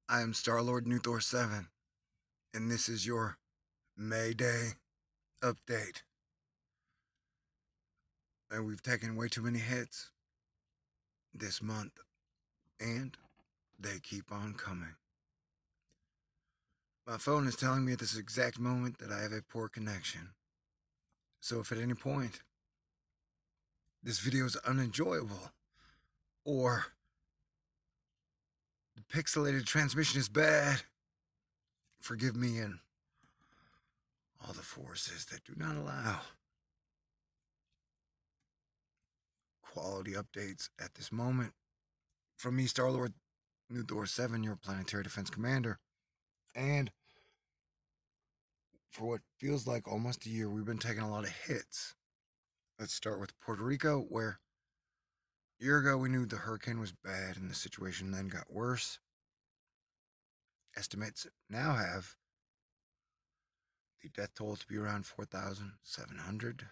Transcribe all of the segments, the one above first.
I am Star-Lord New Thor 7, and this is your MayDay update. And we've taken way too many hits this month, and they keep on coming. My phone is telling me at this exact moment that I have a poor connection. So if at any point this video is unenjoyable, or the pixelated transmission is bad, forgive me and all the forces that do not allow quality updates at this moment. From me, Star-Lord New Thor 7, your planetary defense commander. And for what feels like almost a year, we've been taking a lot of hits. Let's start with Puerto Rico, where a year ago we knew the hurricane was bad and the situation then got worse. Estimates now have the death toll to be around 4,700,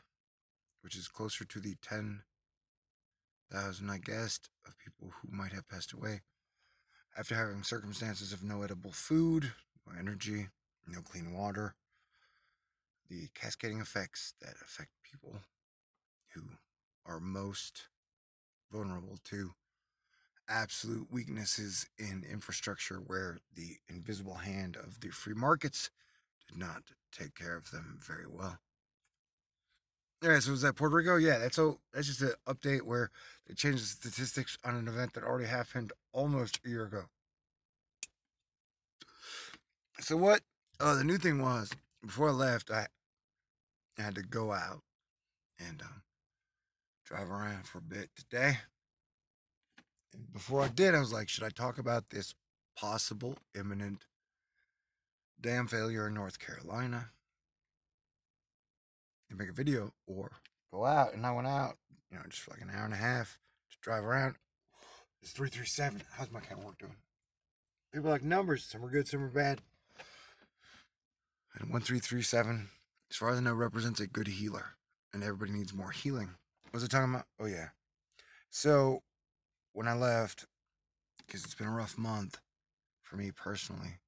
which is closer to the 10,000, I guessed, of people who might have passed away after having circumstances of no edible food, no energy, no clean water, the cascading effects that affect people who are most vulnerable to absolute weaknesses in infrastructure, where the invisible hand of the free markets did not take care of them very well. Yeah, so was that Puerto Rico? Yeah, that's just an update where they changed the statistics on an event that already happened almost a year ago. So what the new thing was, before I left, I had to go out and drive around for a bit today. And before I did, I was like, should I talk about this possible imminent dam failure in North Carolina and make a video, or go out? And I went out, just for like an hour and a half to drive around. It's 337. How's my camera work doing? People like numbers. Some are good, some are bad. And 1337, as far as I know, represents a good healer. And everybody needs more healing. What was I talking about? Oh, yeah. So, when I left, because it's been a rough month for me personally,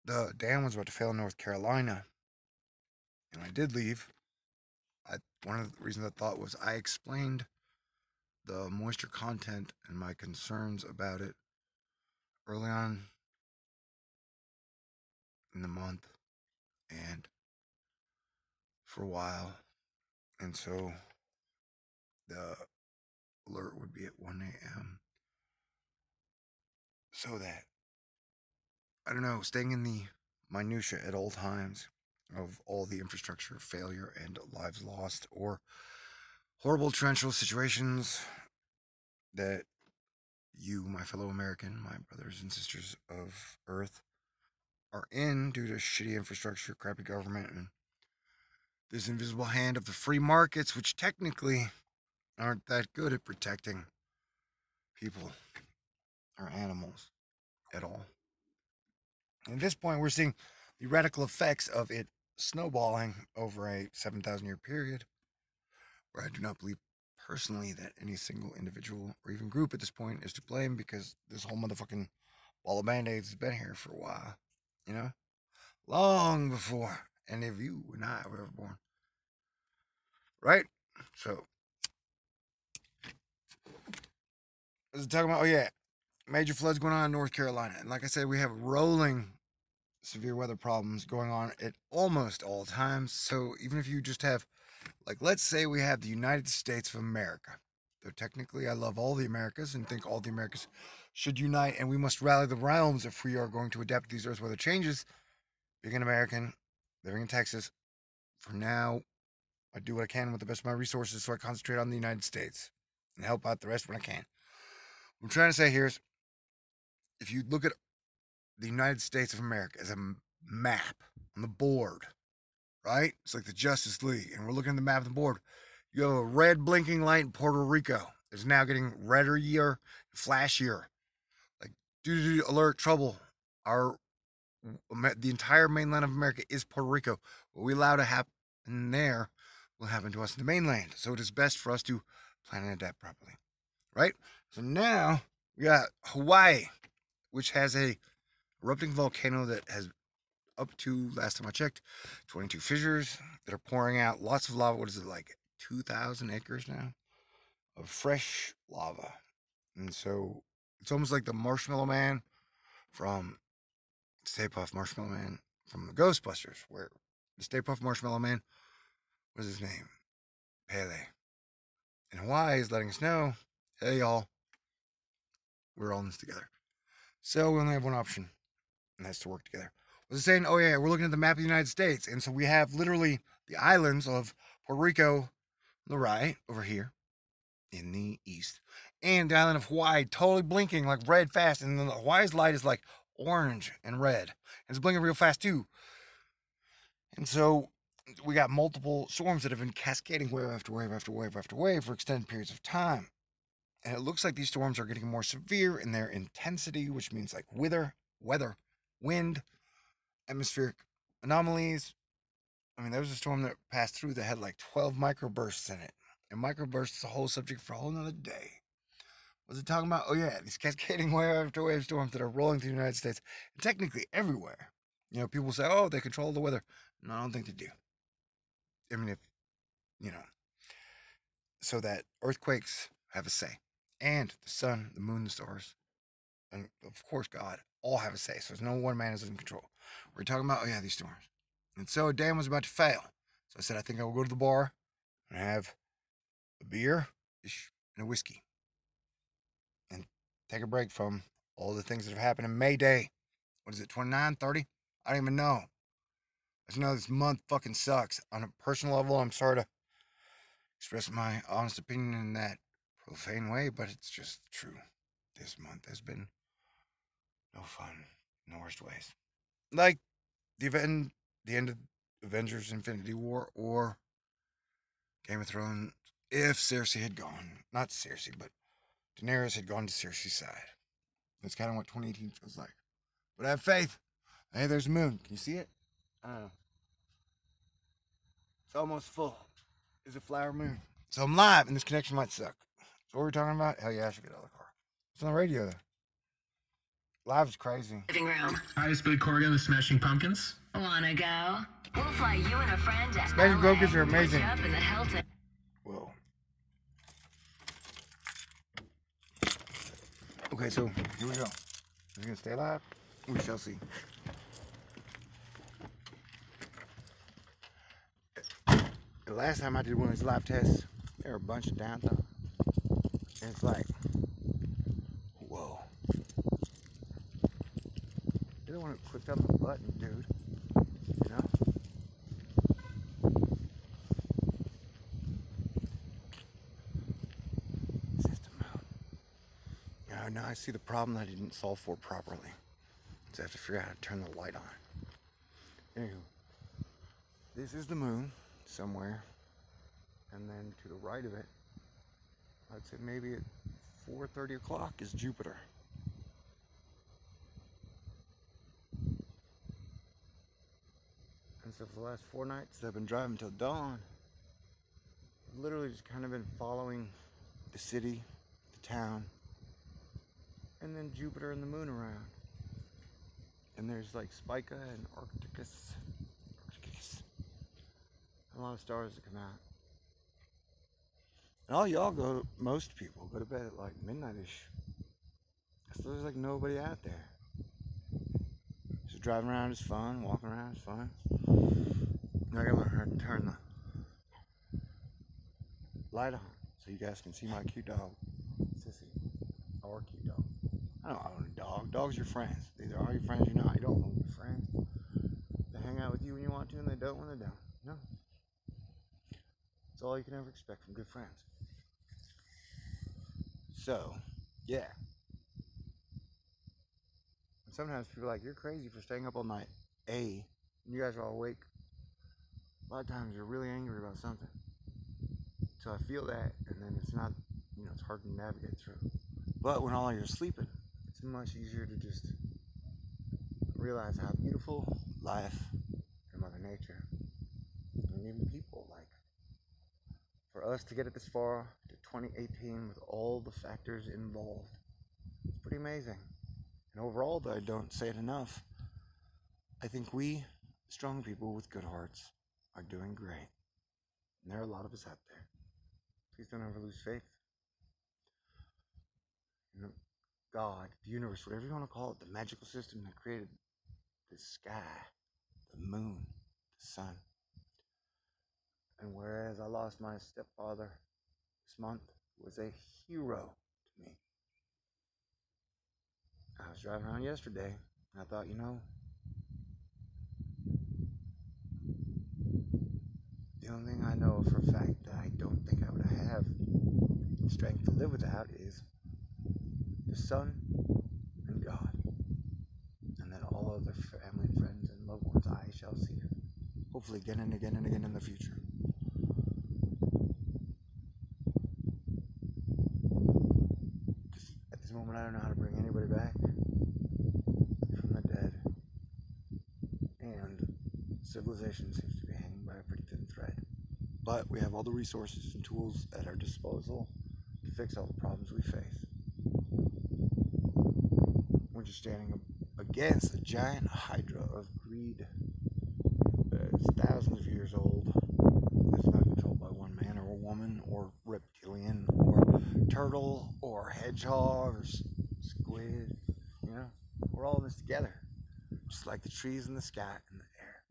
the dam was about to fail in North Carolina. And I did leave. One of the reasons I thought was I explained the moisture content and my concerns about it early on in the month and for a while. And so the alert would be at 1 a.m. so that, I don't know, staying in the minutia at all times of all the infrastructure failure and lives lost, or horrible torrential situations that you, my fellow American, my brothers and sisters of Earth, are in due to shitty infrastructure, crappy government, and this invisible hand of the free markets, which technically aren't that good at protecting people or animals at all. And at this point, we're seeing the radical effects of it snowballing over a 7,000 year period, where I do not believe personally that any single individual or even group at this point is to blame, because this whole motherfucking ball of band-aids has been here for a while, long before any of you and I were ever born, right? So, I was talking about, oh yeah, major floods going on in North Carolina. And like I said, we have rolling severe weather problems going on at almost all times. So even if you just have, like, let's say we have the United States of America, though technically I love all the Americas and think all the Americas should unite, and we must rally the realms if we are going to adapt to these earth weather changes. Being an American, living in Texas, for now, I do what I can with the best of my resources, so I concentrate on the United States and help out the rest when I can. What I'm trying to say here is, if you look at the United States of America as a map on the board, right? It's like the Justice League, and we're looking at the map of the board. You have a red blinking light in Puerto Rico. It's now getting redder, flashier. Like, doo alert, trouble. The entire mainland of America is Puerto Rico. What we allow to happen there will happen to us in the mainland. So it is best for us to plan and adapt properly, right? So now We got Hawaii, which has a erupting volcano that has up to, last time I checked, 22 fissures that are pouring out lots of lava. What is it, like 2,000 acres now of fresh lava? And so it's almost like the Marshmallow Man from Stay Puft Marshmallow Man from the Ghostbusters, where the Stay Puft Marshmallow Man, what is his name? Pele. And Hawaii is letting us know, hey y'all, we're all in this together. So we only have one option, and that's to work together. Was it saying, oh yeah, we're looking at the map of the United States, and so we have literally the islands of Puerto Rico on the right, over here, in the east, and the island of Hawaii totally blinking like red fast, and then the Hawaii's light is like orange and red. And it's blinking real fast too. And so we got multiple storms that have been cascading wave after wave after wave after wave for extended periods of time. And it looks like these storms are getting more severe in their intensity, which means like weather, wind, atmospheric anomalies. I mean, there was a storm that passed through that had like 12 microbursts in it. And microbursts is a whole subject for a whole nother day. Was it talking about? Oh yeah, these cascading wave after wave storms that are rolling through the United States, and technically everywhere. You know, people say, oh, they control the weather. No, I don't think they do. I mean, if, you know, so that earthquakes have a say. And the sun, the moon, the stars, and of course God, all have a say. So there's no one man is in control. We're talking about, oh yeah, these storms. And so a dam was about to fail. So I said, I think I will go to the bar and have a beer and a whiskey. And take a break from all the things that have happened in MayDay. What is it, 29, 30? I don't even know. I just know this month fucking sucks. On a personal level, I'm sorry to express my honest opinion in that profane way, but it's just true. This month has been no fun in the worst ways. Like the end of Avengers Infinity War or Game of Thrones, if Cersei had gone. Not Cersei, but Daenerys had gone to Cersei's side. That's kind of what 2018 feels like. But I have faith. Hey, there's the moon. Can you see it? I don't know. It's almost full. It's a flower moon. So I'm live, and this connection might suck. So what were we talking about? Hell yeah, I should get out of the car. It's on the radio, though. Live is crazy. Living room. Hi, it's Billy Corgan, the Smashing Pumpkins. Wanna go? We'll fly you and a friend to Smashing LA. Pumpkins are amazing. Put you up in the Hilton. Whoa. Okay, so here we go. Is it gonna stay alive? We shall see. The last time I did one of these live tests, there were a bunch of down thumbs. And it's like, whoa. You're the one who clicked on the button, dude. You know? System mode. Now I see the problem that I didn't solve for properly. So I have to figure out how to turn the light on. Anywho, this is the moon somewhere. And then to the right of it, I'd say maybe at 4:30 o'clock is Jupiter. And so for the last 4 nights I've been driving till dawn. I've literally just kind of been following the city, the town, and then Jupiter and the moon around. And there's like Spica and Arcticus. A lot of stars that come out. And all y'all most people go to bed at like midnight-ish. So there's like nobody out there. Just driving around is fun, walking around is fun. Now I gotta learn how to turn the light on so you guys can see my cute dog, Sissy. Our cute dog. I don't own a dog. Dogs are your friends. Either are your friends or not. You don't own your friends. They hang out with you when you want to and they don't when they don't. No. That's all you can ever expect from good friends. So, yeah. And sometimes people are like, you're crazy for staying up all night. And you guys are all awake. A lot of times you're really angry about something. So I feel that, and then it's not, it's hard to navigate through. But when all you're sleeping, it's much easier to just realize how beautiful life and Mother Nature and even people, like, for us to get it this far to 2018 with all the factors involved, pretty amazing. And overall, though I don't say it enough, I think we, strong people with good hearts, are doing great. And there are a lot of us out there. Please don't ever lose faith. You know, God, the universe, whatever you want to call it, the magical system that created the sky, the moon, the sun. And whereas I lost my stepfather this month, who was a hero to me. I was driving around yesterday, and I thought, you know, the only thing I know for a fact that I don't think I would have strength to live without is the sun and God. And then all other family, friends, and loved ones I shall see. Hopefully again and again and again in the future. Because at this moment I don't know how to bring anybody back from the dead. And civilization seems to be hanging by a pretty thin thread. But we have all the resources and tools at our disposal to fix all the problems we face. We're just standing against a giant hydra of greed that is thousands of years old. It's not controlled by one man or a woman or reptilian or turtle or hedgehog or squid. You know, we're all in this together, just like the trees in the sky and the air.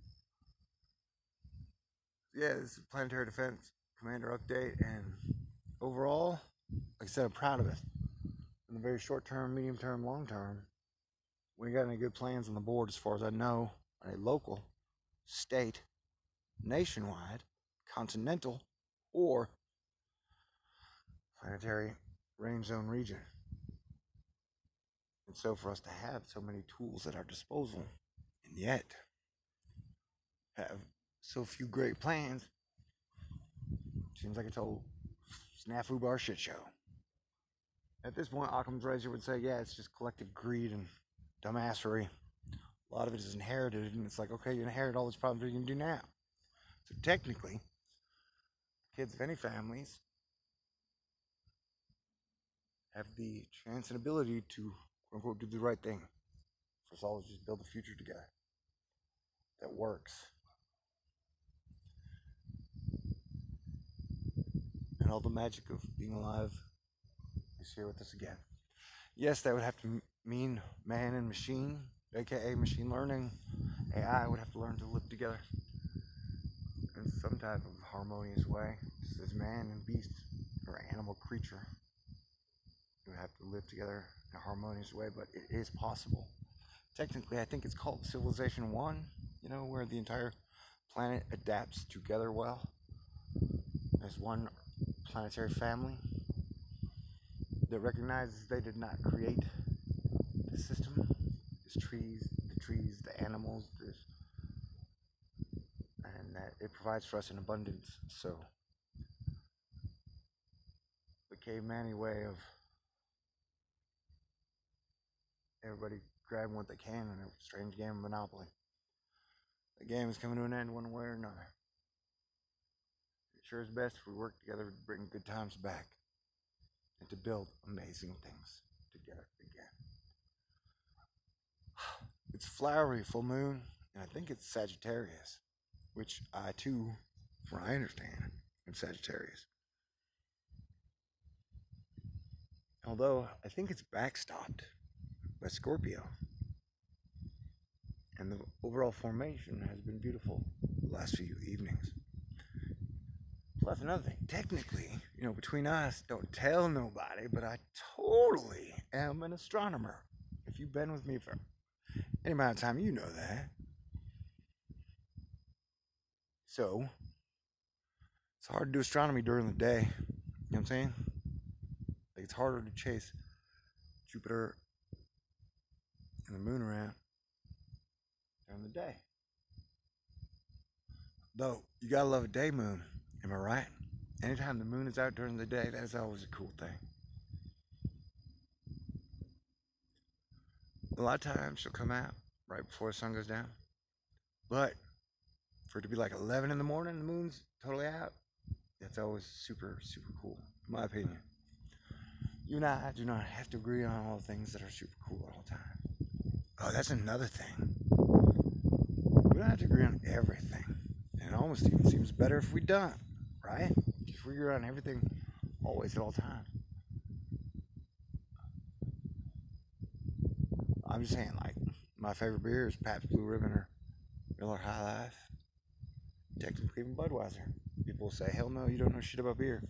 Yeah, this is Planetary Defense Commander update, and overall, like I said, I'm proud of it. In the very short term, medium term, long term, we got any good plans on the board as far as I know, on a local, state, nationwide, continental, or planetary range zone region. And so for us to have so many tools at our disposal, and yet have so few great plans, seems like it's a whole snafu bar shit show. At this point, Occam's razor would say, yeah, it's just collective greed and dumbassery. A lot of it is inherited, and it's like, okay, you inherit all these problems, what are you going to do now? So technically, kids of any families have the chance and ability to, quote unquote, do the right thing. For us all to just build a future together that works. And all the magic of being alive is here with us again. Yes, that would have to mean man and machine, aka machine learning. AI would have to learn to live together in some type of harmonious way, just as man and beast or animal creature would have to live together in a harmonious way, but it is possible. Technically, I think it's called Civilization 1, you know, where the entire planet adapts together well as one planetary family that recognizes they did not create the system. There's trees, the animals, and that it provides for us in abundance. So the caveman-y way of everybody grabbing what they can in a strange game of Monopoly. The game is coming to an end one way or another. It sure is best if we work together to bring good times back and to build amazing things together again. It's flowery full moon, and I think it's Sagittarius, which I too, from what I understand, am Sagittarius. Although I think it's backstopped by Scorpio. And the overall formation has been beautiful the last few evenings. Plus another thing, technically, you know, between us, don't tell nobody, but I totally am an astronomer. If you've been with me for any amount of time, you know that. So, it's hard to do astronomy during the day. You know what I'm saying? Like, it's harder to chase Jupiter and the moon around during the day. Though, you gotta love a day moon, am I right? Anytime the moon is out during the day, that is always a cool thing. A lot of times she'll come out right before the sun goes down. But for it to be like 11 in the morning, the moon's totally out, that's always super, super cool, in my opinion. You and I do not have to agree on all things that are super cool all the time. Oh, that's another thing. We don't have to agree on everything. And it almost even seems better if we don't, right? If we agree on everything always at all times. I'm just saying, like, my favorite beer is Pabst Blue Ribbon or Miller High Life. Technically even Budweiser. People say, hell no, you don't know shit about beer.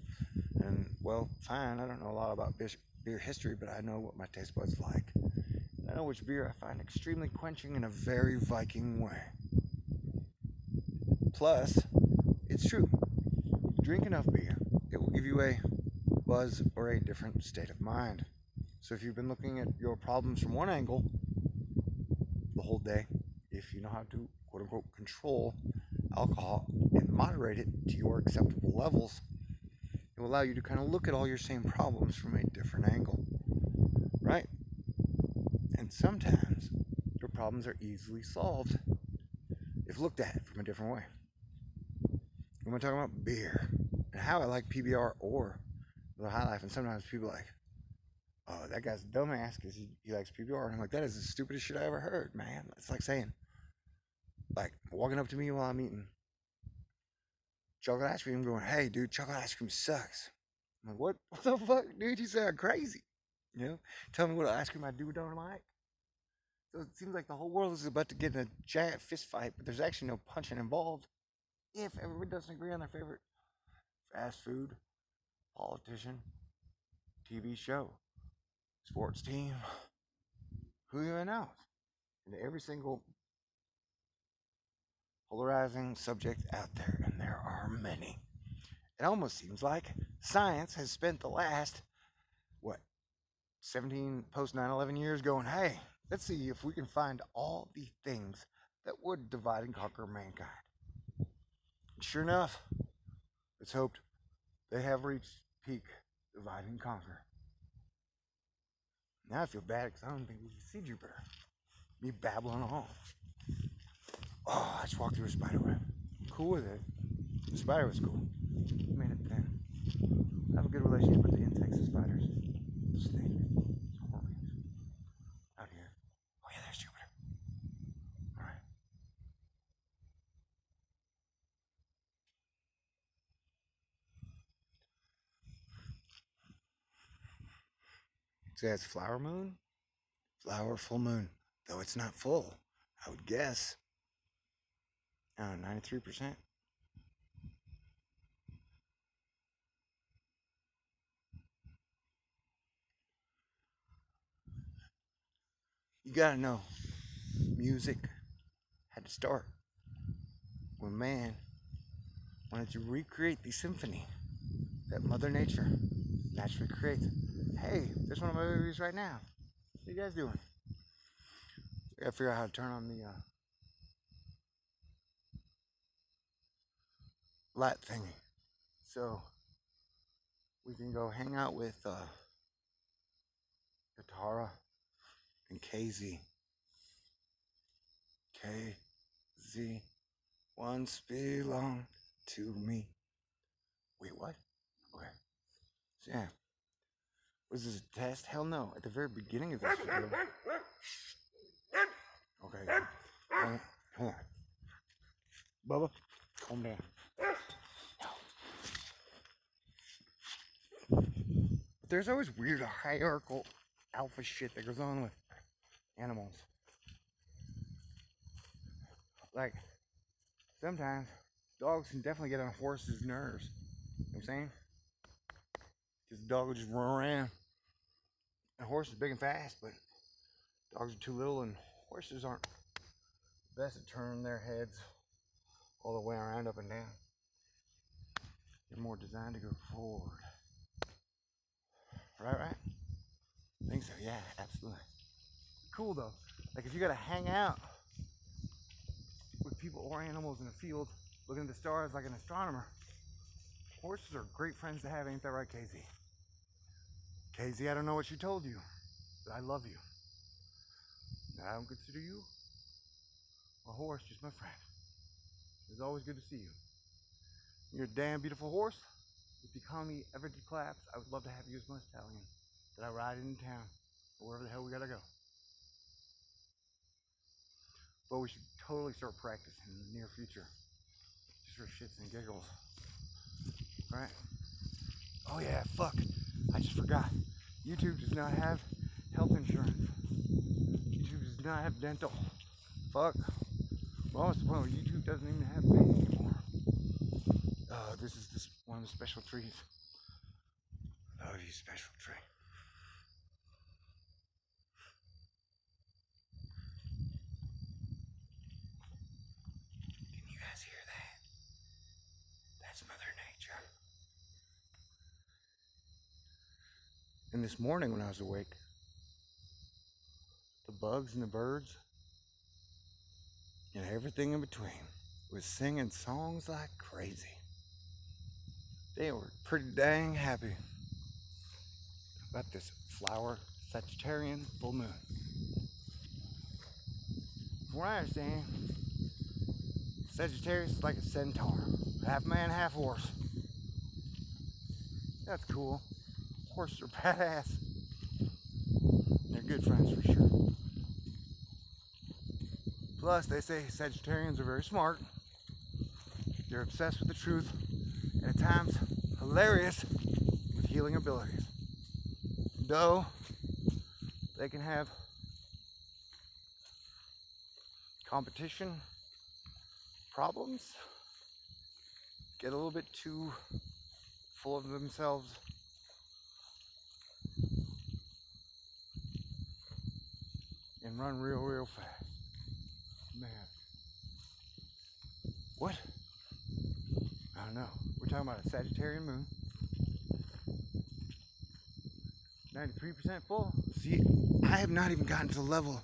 And, well, fine, I don't know a lot about beer history, but I know what my taste buds like. And I know which beer I find extremely quenching in a very Viking way. Plus, it's true. Drink enough beer, it will give you a buzz or a different state of mind. So if you've been looking at your problems from one angle the whole day, if you know how to quote-unquote control alcohol and moderate it to your acceptable levels, it will allow you to kind of look at all your same problems from a different angle, right? And sometimes your problems are easily solved if looked at from a different way. When we're talking about beer and how I like PBR or the High Life, and sometimes people are like, oh, that guy's a dumbass because he likes PBR. And I'm like, that is the stupidest shit I ever heard, man. It's like saying, like, walking up to me while I'm eating chocolate ice cream going, hey, dude, chocolate ice cream sucks. I'm like, what the fuck, dude? You sound crazy. You know? Tell me what ice cream I do or don't like. So it seems like the whole world is about to get in a giant fist fight, but there's actually no punching involved if everybody doesn't agree on their favorite fast food, politician, TV show, sports team, who even knows? And every single polarizing subject out there, and there are many. It almost seems like science has spent the last, 17 post 9/11 years going, hey, let's see if we can find all the things that would divide and conquer mankind. And sure enough, it's hoped they have reached peak divide and conquer. Now I feel bad because I don't think we can see Jupiter. Me babbling on. Oh, I just walked through a spider web. I'm cool with it. The spider was cool. Made it thin. I have a good relationship with the insects and spiders. The snake. Scorpions. Out here. Oh yeah, there's Jupiter. Alright. So that's flower moon? Flower full moon. Though it's not full. I would guess. 93%. You gotta know, music had to start when man wanted to recreate the symphony that Mother Nature naturally creates. Hey, there's one of my babies right now. What are you guys doing? I gotta figure out how to turn on the light thingy so we can go hang out with Katara and KZ. KZ once belonged to me. Wait, what? Okay. So yeah. Was this a test? Hell no. At the very beginning of this video. Okay. Hold on. Bubba, calm down. But there's always weird hierarchical alpha shit that goes on with animals. Like, sometimes dogs can definitely get on horses' nerves. You know what I'm saying? Because the dog will just run around. A horse is big and fast, but dogs are too little, and horses aren't best at turning their heads all the way around, up and down. They're more designed to go forward. Right? I think so, yeah, absolutely. Cool though. Like if you gotta hang out with people or animals in a field looking at the stars like an astronomer, horses are great friends to have, ain't that right, KZ? KZ, I don't know what she told you, but I love you. I don't consider you a horse, just my friend. It's always good to see you. You're a damn beautiful horse. If the economy ever did collapse, I would love to have you as my stallion. that I ride into town or wherever the hell we gotta go. But we should totally start practicing in the near future. Just for shits and giggles. Right? Oh yeah, fuck. I just forgot. YouTube does not have health insurance. YouTube does not have dental. Fuck. Well, what's the point where YouTube doesn't even have me anymore? This is one of the special trees. I love you, special tree. Can you guys hear that? That's Mother Nature. And this morning when I was awake, the bugs and the birds and everything in between was singing songs like crazy. They were pretty dang happy about this flower Sagittarian full moon. From what I understand, Sagittarius is like a centaur, half man, half horse. That's cool. Horses are badass. They're good friends for sure. Plus, they say Sagittarians are very smart. They're obsessed with the truth, and at times hilarious with healing abilities. Though they can have competition problems, get a little bit too full of themselves, and run real fast. Man. What? I don't know. We're talking about a Sagittarian moon. 93% full. See, I have not even gotten to the level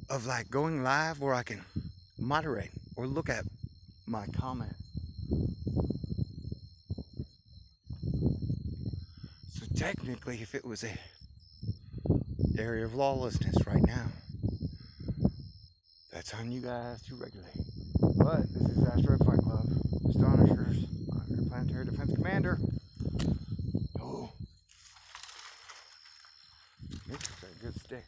of like going live where I can moderate or look at my comments. So technically, if it was a area of lawlessness right now, that's on you guys to regulate. But this is Asteroid Fight Club, Astonishers, I'm your Planetary Defense Commander. Oh, this is a good stick.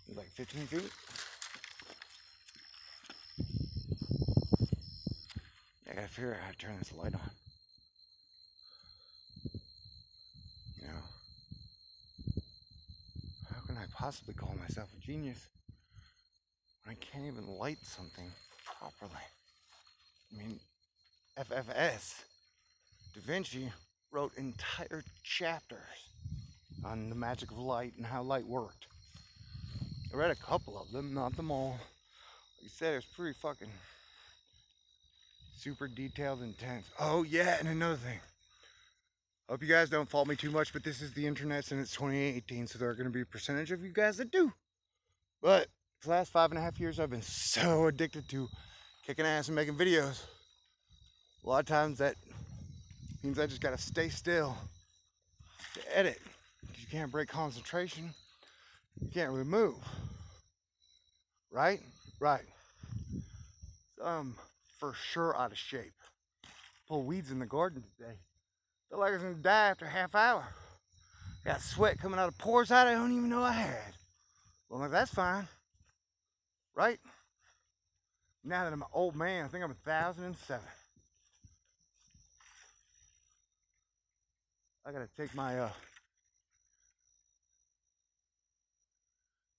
It's like 15 feet. I gotta figure out how to turn this light on. You know, how can I possibly call myself a genius when I can't even light something properly? I mean, FFS, Da Vinci wrote entire chapters on the magic of light and how light worked. I read a couple of them, not them all. Like I said, it's pretty fucking super detailed and intense. Oh yeah, and another thing. Hope you guys don't fault me too much, but this is the internet and it's 2018, so there are going to be a percentage of you guys that do. But for the last 5.5 years, I've been so addicted to kicking ass and making videos. A lot of times that means I just got to stay still to edit. You can't break concentration. You can't really move. Right? Right. So I'm for sure out of shape. Pull weeds in the garden today. Felt like I was gonna die after a half hour. Got sweat coming out of pores I don't even know I had. Well, I'm like, that's fine. Right? Now that I'm an old man, I think I'm 1,007. I gotta take my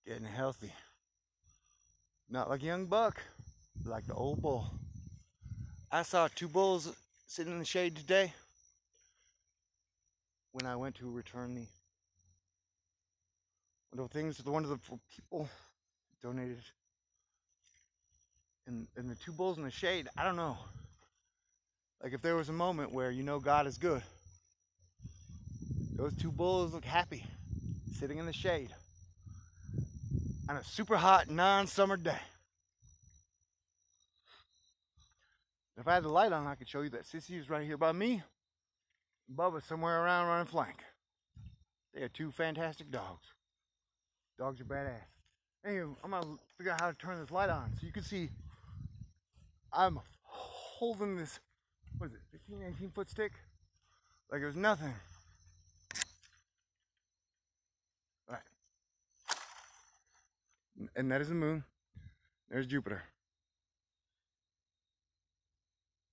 getting healthy. Not like a young buck, but like the old bull. I saw 2 bulls sitting in the shade today when I went to return the things to one of the people donated. And the 2 bulls in the shade, I don't know. Like if there was a moment where you know God is good, those 2 bulls look happy, sitting in the shade on a super hot non-summer day. If I had the light on, I could show you that Sissy is right here by me. Bubba's somewhere around running flank. They are 2 fantastic dogs. Dogs are badass. Anyway, I'm gonna figure out how to turn this light on so you can see I'm holding this, what is it, 15, 18 foot stick? like it was nothing. All right. And that is the moon. There's Jupiter.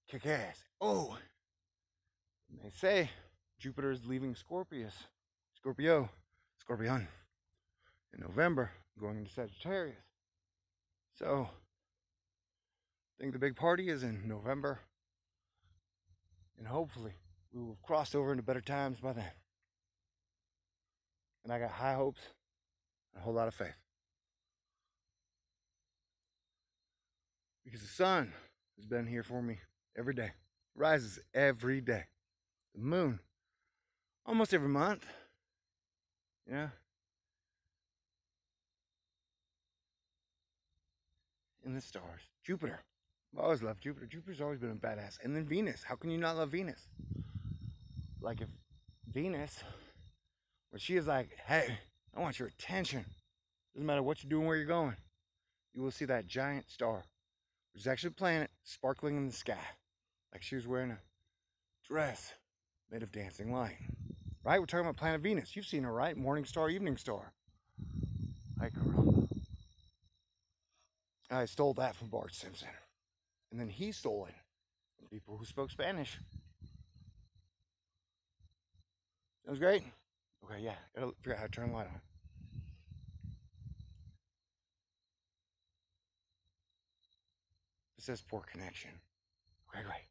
Kick ass. Oh, they say Jupiter is leaving Scorpio, Scorpion, in November, going into Sagittarius. So, I think the big party is in November. And hopefully, we will have crossed over into better times by then. And I got high hopes and a whole lot of faith. Because the sun has been here for me every day. Rises every day. The moon, almost every month. Yeah. And the stars. Jupiter. I've always loved Jupiter. Jupiter's always been a badass. And then Venus. How can you not love Venus? Like if Venus, when she is like, hey, I want your attention. Doesn't matter what you're doing, where you're going. You will see that giant star. There's actually a planet sparkling in the sky. Like she was wearing a dress made of dancing light. Right? We're talking about planet Venus. You've seen her, right? Morning star, evening star. Like caramba. I stole that from Bart Simpson. And then he stole it from people who spoke Spanish. Sounds great? Okay, yeah. Gotta figure out how to turn the light on. It says poor connection. Okay, great.